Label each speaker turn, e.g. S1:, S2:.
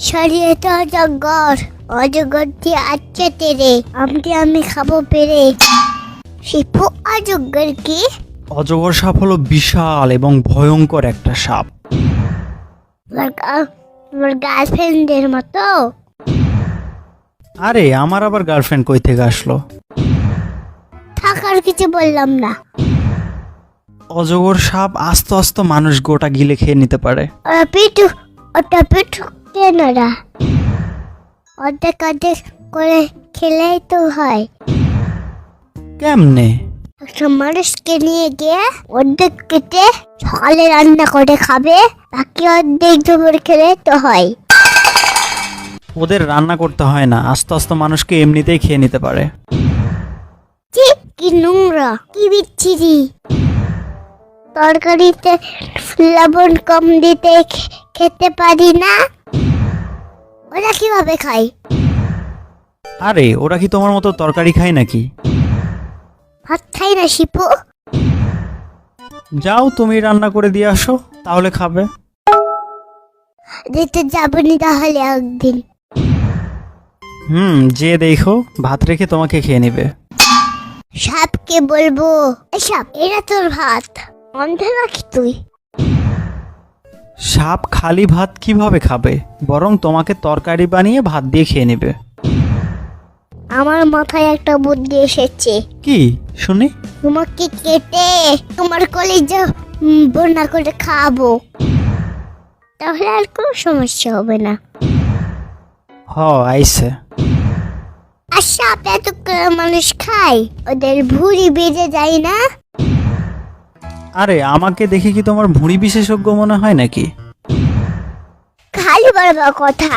S1: শরীরে তো অজগর, অজগর দিয়ে আচ্ছা তেরে আমি খাবো পেরে। শিপু, অজগর কি?
S2: অজগর সাপ হলো বিশাল এবং ভয়ঙ্কর একটা সাপ।
S1: তোমার গার্লফ্রেন্ডের মতো?
S2: আরে আমার আবার গার্লফ্রেন্ড কই থেকে আসলো?
S1: থাকার কিছু বললাম না।
S2: অজগর সাপ আস্তে আস্তে মানুষ গোটা গিলে খেয়ে নিতে পারে।
S1: ওটা পিঠু কেনরা? অর্ধেক অর্ধেক করে খেলেই তো হয়।
S2: কেমনে?
S1: একটা মানুষকে নিয়ে গিয়ে অর্ধেক কেটে সকালে রান্না করে খাবে, বাকি অর্ধেক দুপুর খেলে তো হয়।
S2: ওদের রান্না করতে হয় না, আস্তে আস্তে মানুষকে এমনিতেই খেয়ে নিতে পারে।
S1: কি নোংরা, কি বিচ্ছিরি! তরকারিতে লবণ কম দিতে খেতে পারি না। ওরা কিভাবে খায়?
S2: আরে ওরা কি তোমার মতো তরকারি খায় নাকি?
S1: ভাত খাই না শিপু।
S2: যাও তুমি রান্না করে দিয়ে আসো, তাহলে খাবে।
S1: দিতে যাবনি তাহলে একদিন।
S2: যে দেখো ভাত রেখে তোমাকে খেয়ে নেবে।
S1: সাপকে বলবো, এই সাপ, এরা তোর ভাত। অন্ধ নাকি তুই?
S2: সাপ খালি ভাত কিভাবে খাবে, বরং তোমাকে তরকারি বানিয়ে ভাত দিয়ে খেয়ে নেবে।
S1: আমার মাথায় একটা বুদ্ধি এসেছে।
S2: কি শুনি?
S1: তোমাকে কেটে তোমার কলেজে বন্যা করে খাবো, তাহলে আর কোনো সমস্যা হবে না।
S2: আইছে।
S1: আর সাপ এত করে মানুষ খায়, ওদের ভুঁড়ি বেজে যায় না?
S2: আরে আমাকে দেখে কি তোমার ভুঁড়ি বিশেষজ্ঞ মনে হয় নাকি?
S1: খালি বড় কথা।